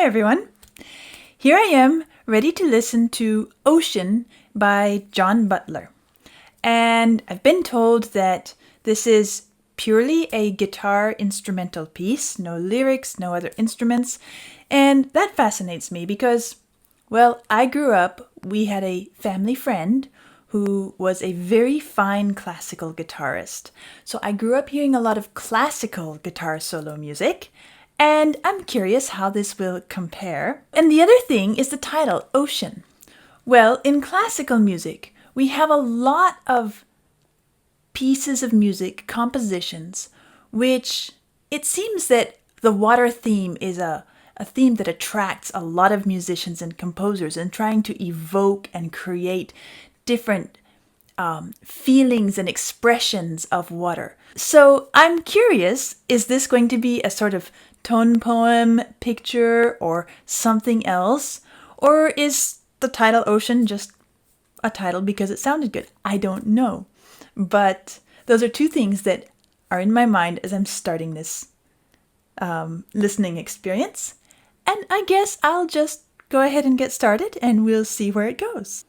everyone. Here I am, ready to listen to Ocean by John Butler. And I've been told that this is purely a guitar instrumental piece, no lyrics, no other instruments. And that fascinates me because, well, I grew up, we had a family friend who was a very fine classical guitarist. So I grew up hearing a lot of classical guitar solo music. And I'm curious how this will compare. And the other thing is the title, Ocean. Well, in classical music, we have a lot of pieces of music, compositions, which it seems that the water theme is a theme that attracts a lot of musicians and composers in trying to evoke and create different feelings and expressions of water. So I'm curious, is this going to be a sort of tone poem, picture, or something else? Or is the title Ocean just a title because it sounded good? I don't know. But those are two things that are in my mind as I'm starting this listening experience. And I guess I'll just go ahead and get started and we'll see where it goes.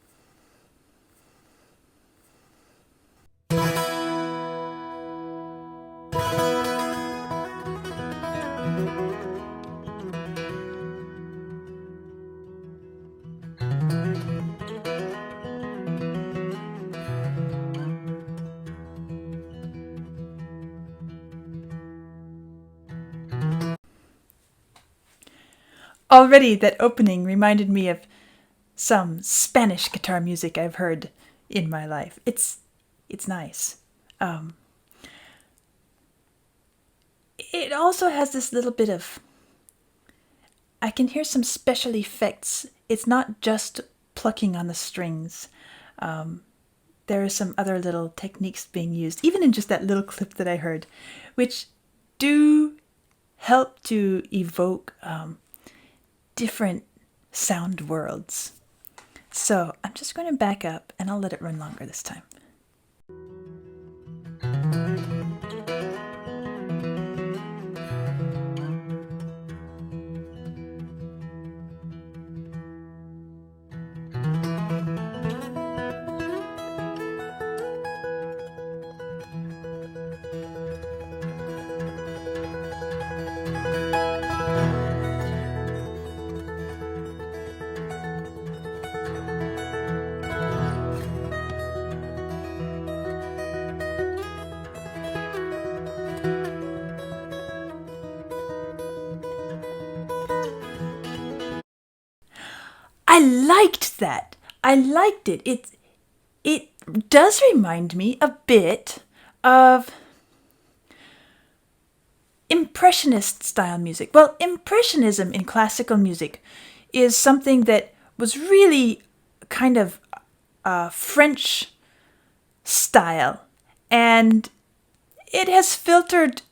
Already that opening reminded me of some Spanish guitar music I've heard in my life. It's nice. It also has this little bit of, I can hear some special effects. It's not just plucking on the strings. There are some other little techniques being used, even in just that little clip that I heard, which do help to evoke different sound worlds. So I'm just going to back up and I'll let it run longer this time. I liked that. I liked it. It does remind me a bit of Impressionist style music. Well, Impressionism in classical music is something that was really kind of French style, and it has filtered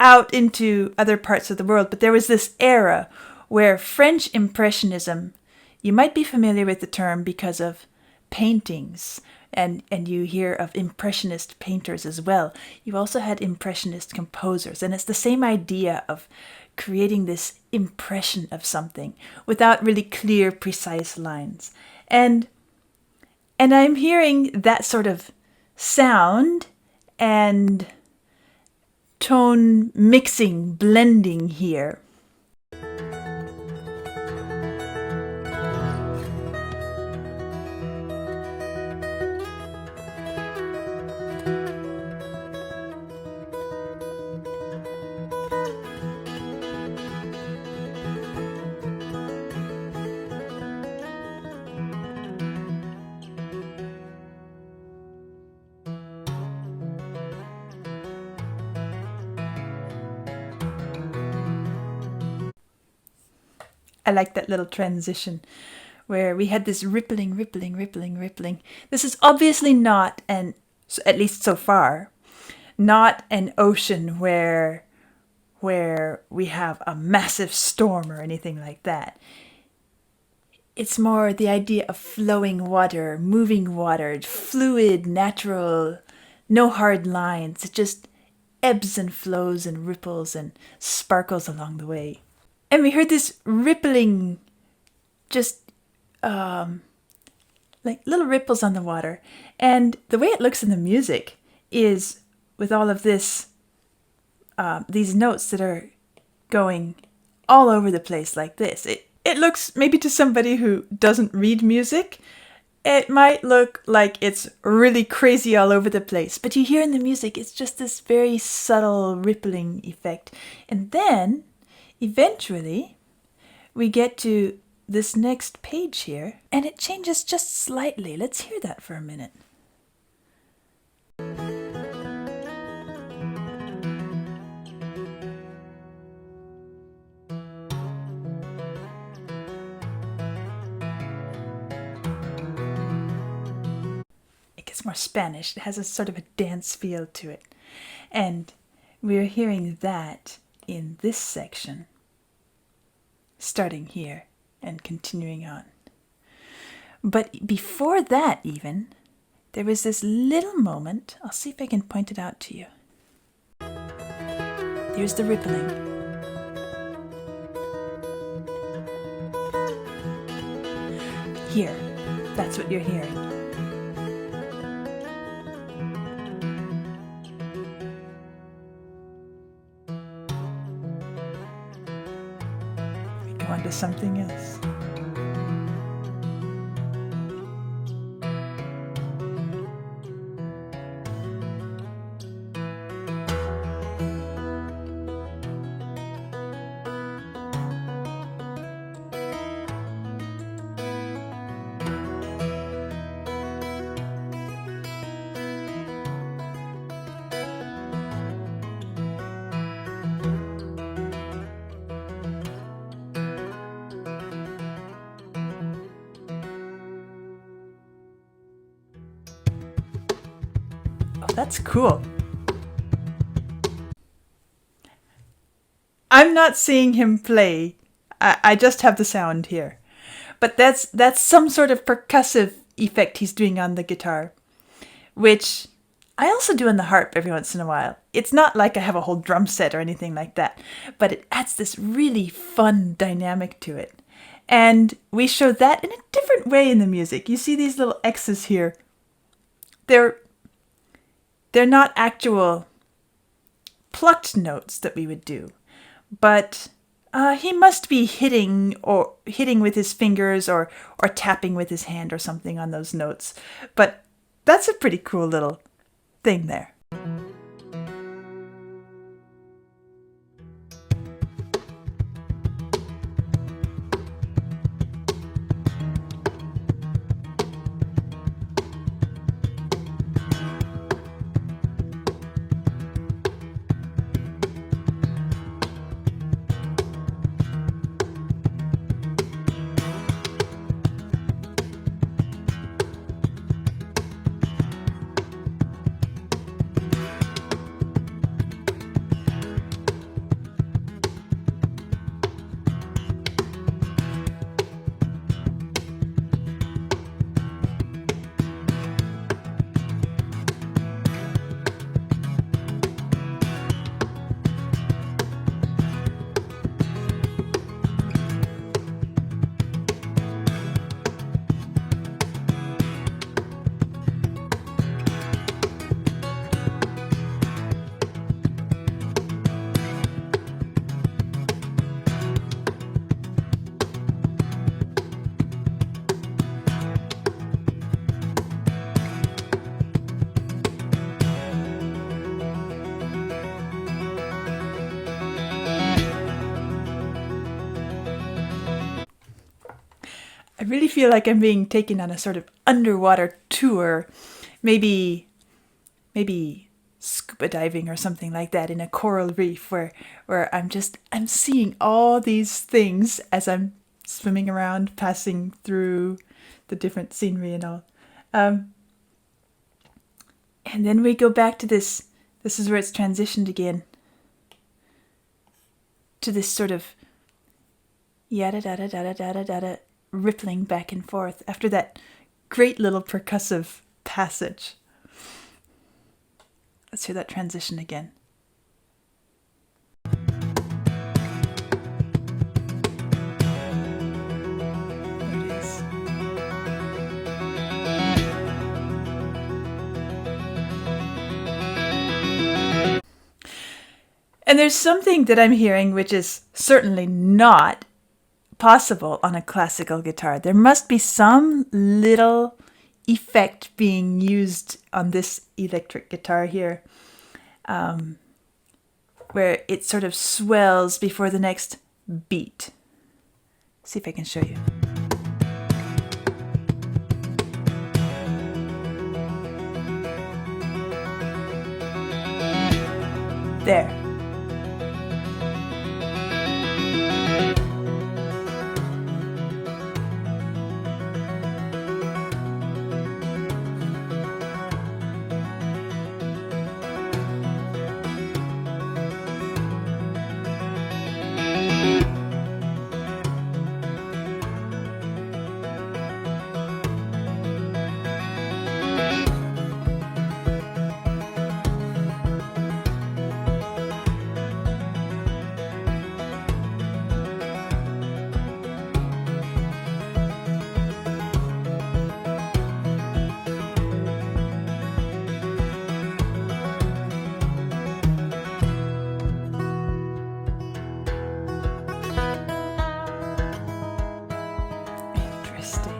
out into other parts of the world. But there was this era where French Impressionism, you might be familiar with the term because of paintings, and you hear of Impressionist painters as well. You also had Impressionist composers, and it's the same idea of creating this impression of something without really clear, precise lines. And I'm hearing that sort of sound and tone mixing, blending here. I like that little transition where we had this rippling. This is obviously not, and at least so far, not an ocean where we have a massive storm or anything like that. It's more the idea of flowing water, moving water, fluid, natural, no hard lines. It just ebbs and flows and ripples and sparkles along the way. And we heard this rippling, just like little ripples on the water. And the way it looks in the music is with all of this, these notes that are going all over the place like this. It looks, maybe to somebody who doesn't read music, it might look like it's really crazy all over the place. But you hear in the music, it's just this very subtle rippling effect. And then, eventually, we get to this next page here, and it changes just slightly. Let's hear that for a minute. It's more Spanish. It has a sort of a dance feel to it. And we're hearing that in this section, starting here and continuing on. But before that even, there was this little moment. I'll see if I can point it out to you. Here's the rippling. Here, that's what you're hearing. On to something else. That's cool. I'm not seeing him play. I just have the sound here. But that's some sort of percussive effect he's doing on the guitar, which I also do on the harp every once in a while. It's not like I have a whole drum set or anything like that, but it adds this really fun dynamic to it. And we show that in a different way in the music. You see these little X's here. They're not actual plucked notes that we would do, but he must be hitting with his fingers or tapping with his hand or something on those notes. But that's a pretty cool little thing there. I really feel like I'm being taken on a sort of underwater tour, maybe scuba diving or something like that in a coral reef where I'm seeing all these things as I'm swimming around, passing through the different scenery and all. And then we go back to this. This is where it's transitioned again to this sort of yada da da da da da da da rippling back and forth after that great little percussive passage. Let's hear that transition again. And there's something that I'm hearing which is certainly not possible on a classical guitar. There must be some little effect being used on this electric guitar here, where it sort of swells before the next beat. See if I can show you. There. Interesting.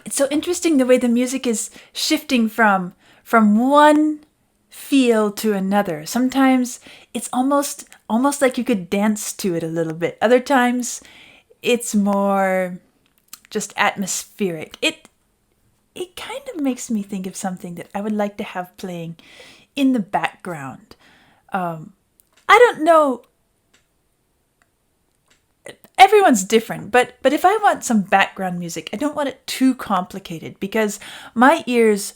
It's so interesting the way the music is shifting from one feel to another. Sometimes it's almost like you could dance to it a little bit. Other times it's more just atmospheric. It kind of makes me think of something that I would like to have playing in the background. I don't know. Everyone's different, but if I want some background music, I don't want it too complicated because my ears,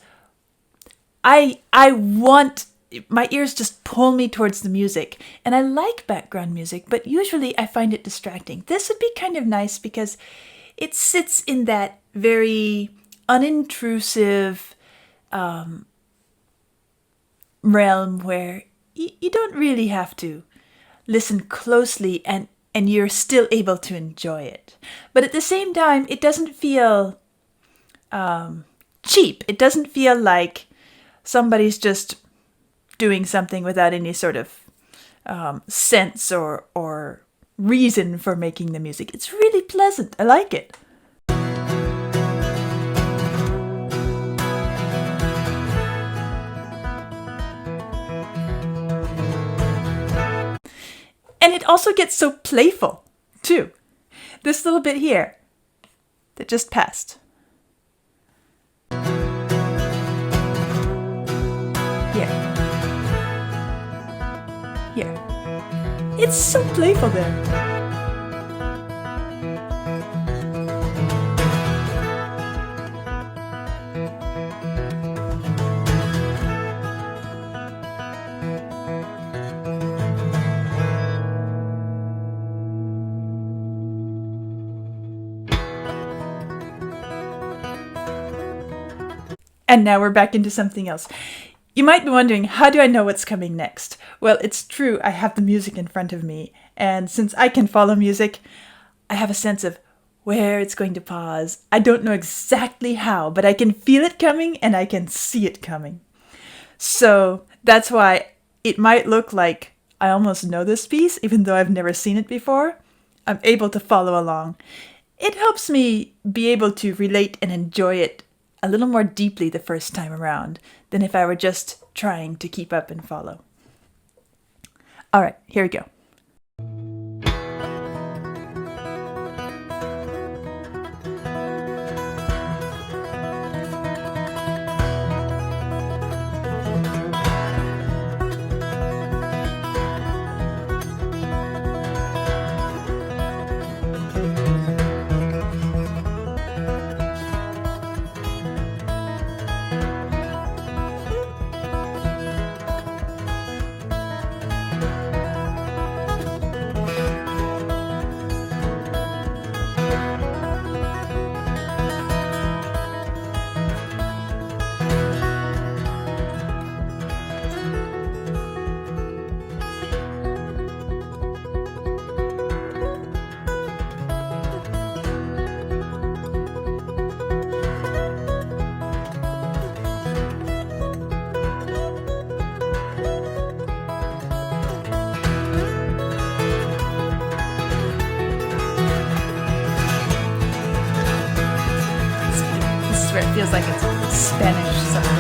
I want my ears just pull me towards the music, and I like background music, but usually I find it distracting. This would be kind of nice because it sits in that very unintrusive realm where you don't really have to listen closely and you're still able to enjoy it. But at the same time, it doesn't feel cheap. It doesn't feel like somebody's just doing something without any sort of sense or reason for making the music. It's really pleasant. I like it. And it also gets so playful, too. This little bit here that just passed. Here. It's so playful there. And now we're back into something else. You might be wondering, how do I know what's coming next? Well, it's true, I have the music in front of me, and since I can follow music, I have a sense of where it's going to pause. I don't know exactly how, but I can feel it coming and I can see it coming. So that's why it might look like I almost know this piece, even though I've never seen it before. I'm able to follow along. It helps me be able to relate and enjoy it a little more deeply the first time around than if I were just trying to keep up and follow. All right, here we go. Where it feels like it's Spanish something.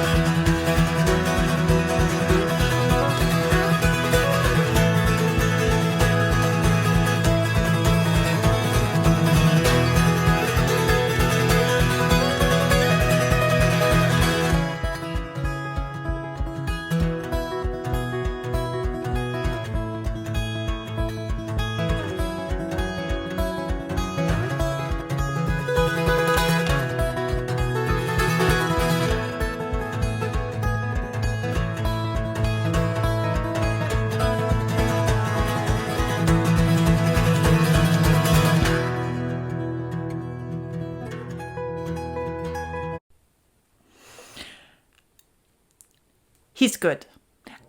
He's good.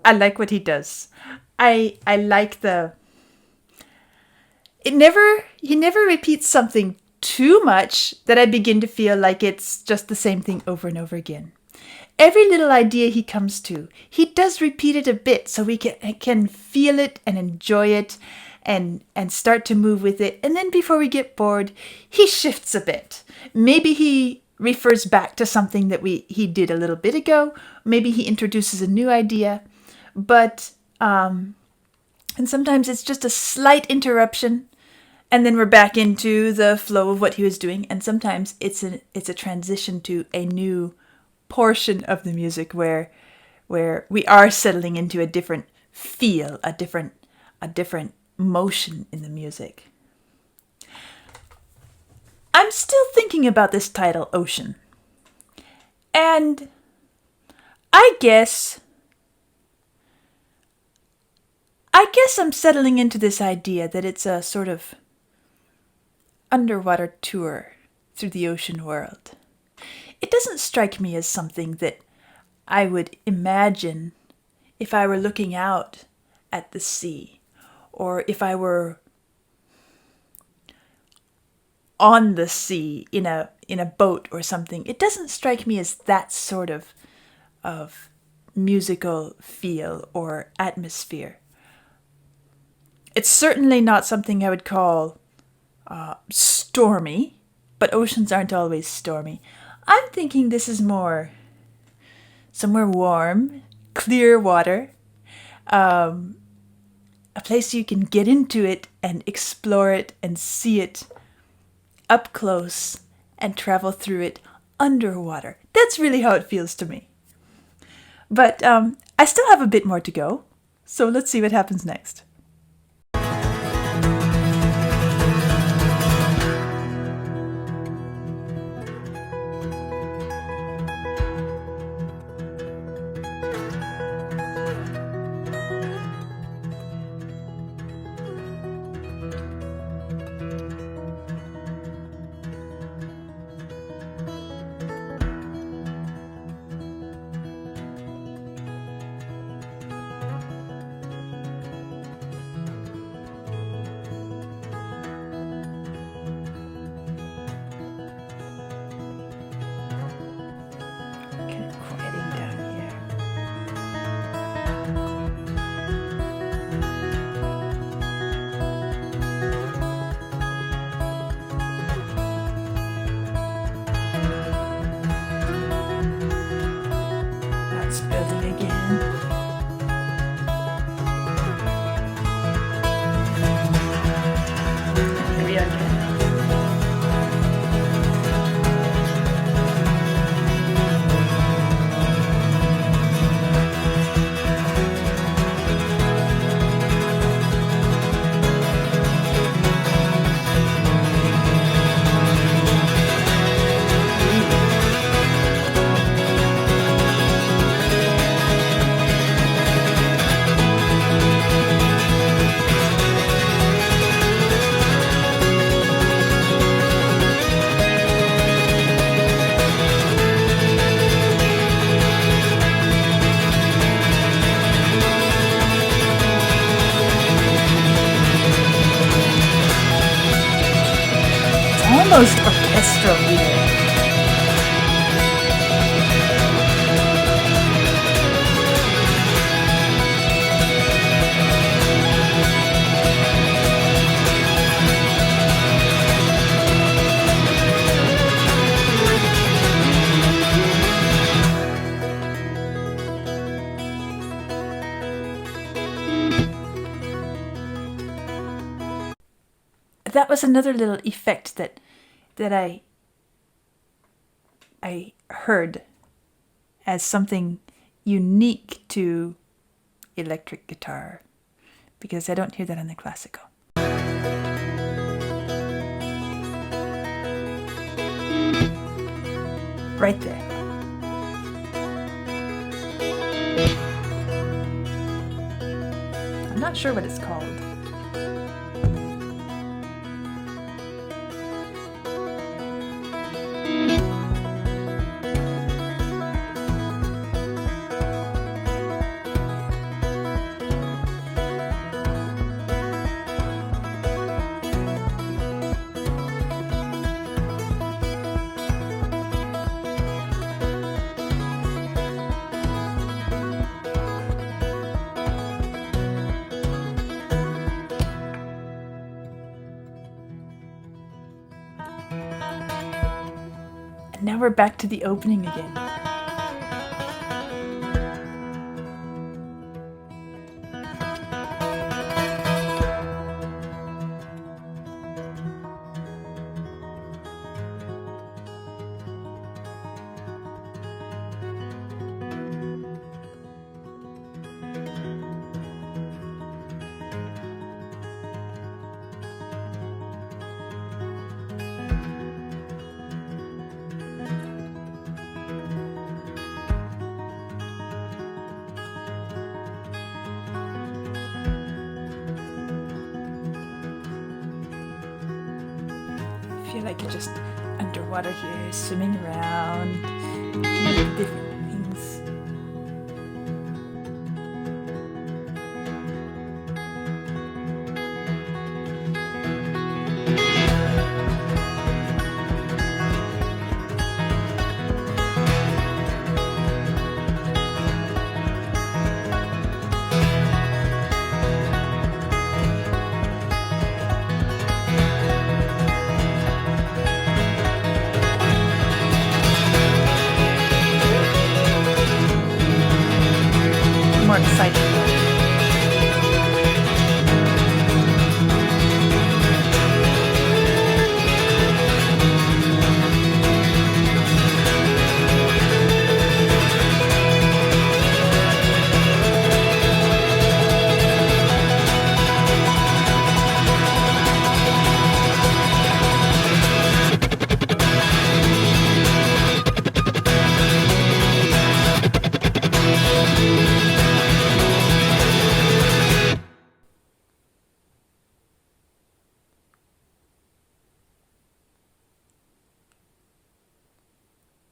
I like what he does. I like he never repeats something too much that I begin to feel like it's just the same thing over and over again. Every little idea he comes to, he does repeat it a bit so we can feel it and enjoy it and start to move with it. And then before we get bored, he shifts a bit. Maybe he refers back to something that he did a little bit ago. Maybe he introduces a new idea, but and sometimes it's just a slight interruption, and then we're back into the flow of what he was doing. And sometimes it's a transition to a new portion of the music where we are settling into a different feel, a different motion in the music. I'm still thinking about this title, Ocean. And I guess I'm settling into this idea that it's a sort of underwater tour through the ocean world. It doesn't strike me as something that I would imagine if I were looking out at the sea, or if I were on the sea in a boat or something. It doesn't strike me as that sort of musical feel or atmosphere. It's certainly not something I would call stormy, but oceans aren't always stormy. I'm thinking this is more somewhere warm, clear water, a place you can get into it and explore it and see it up close and travel through it underwater. That's really how it feels to me. But I still have a bit more to go, so let's see what happens next. almost orchestral here. That was another little effect that I heard as something unique to electric guitar, because I don't hear that in the classical. Right there. I'm not sure what it's called. Now we're back to the opening again. I feel like you're just underwater here, swimming around, doing different things. More exciting.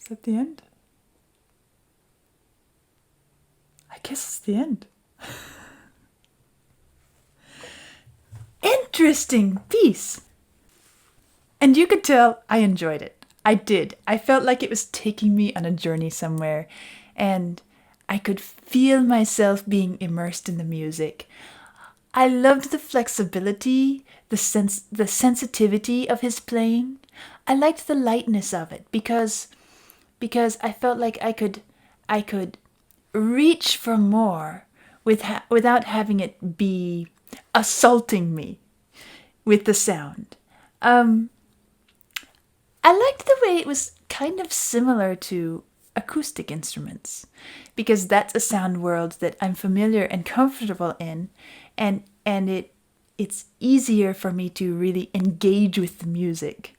Is that the end? I guess it's the end. Interesting piece. And you could tell I enjoyed it. I did. I felt like it was taking me on a journey somewhere, and I could feel myself being immersed in the music. I loved the flexibility, the sensitivity of his playing. I liked the lightness of it because I felt like I could reach for more without having it be assaulting me with the sound. I liked the way it was kind of similar to acoustic instruments, because that's a sound world that I'm familiar and comfortable in, and it's easier for me to really engage with the music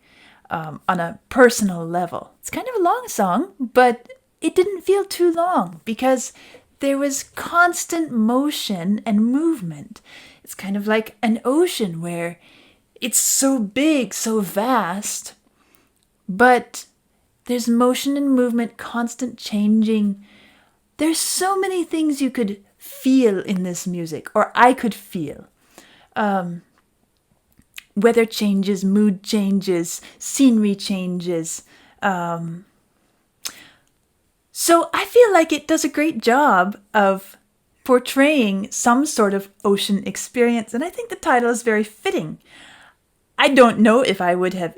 on a personal level. It's kind of a long song, but it didn't feel too long because there was constant motion and movement. It's kind of like an ocean where it's so big, so vast, but there's motion and movement, constant changing. There's so many things you could feel in this music, or I could feel. weather changes, mood changes, scenery changes. So I feel like it does a great job of portraying some sort of ocean experience, and I think the title is very fitting. I don't know if I would have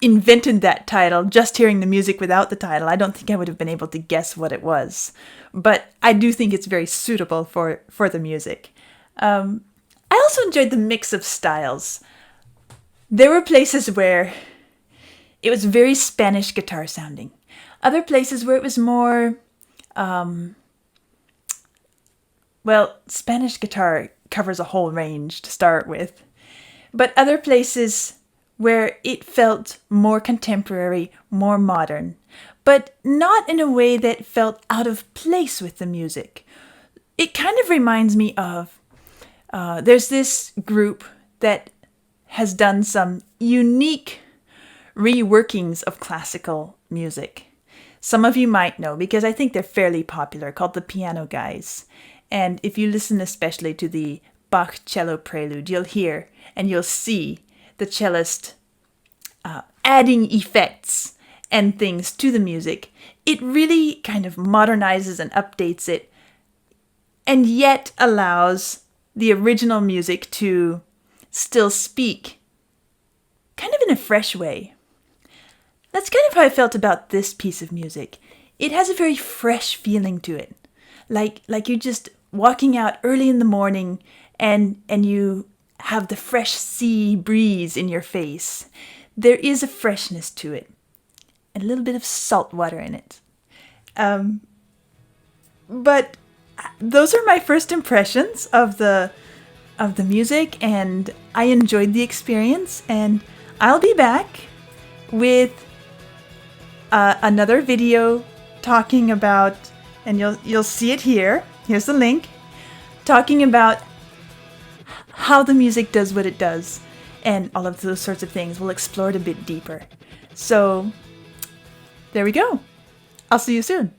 invented that title just hearing the music without the title. I don't think I would have been able to guess what it was, but I do think it's very suitable for the music. I also enjoyed the mix of styles. There were places where it was very Spanish guitar sounding. Other places where it was more, well, Spanish guitar covers a whole range to start with. But other places where it felt more contemporary, more modern, but not in a way that felt out of place with the music. It kind of reminds me of, there's this group that has done some unique reworkings of classical music. Some of you might know because I think they're fairly popular, called the Piano Guys. And if you listen especially to the Bach cello prelude, you'll hear and you'll see the cellist adding effects and things to the music. It really kind of modernizes and updates it, and yet allows the original music to still speak kind of in a fresh way. That's kind of how I felt about this piece of music. It has a very fresh feeling to it. Like you're just walking out early in the morning and you have the fresh sea breeze in your face. There is a freshness to it. A little bit of salt water in it. But those are my first impressions of the music, and I enjoyed the experience, and I'll be back with another video talking about, and you'll see it here. Here's the link, talking about how the music does what it does, and all of those sorts of things. We'll explore it a bit deeper. So there we go. I'll see you soon.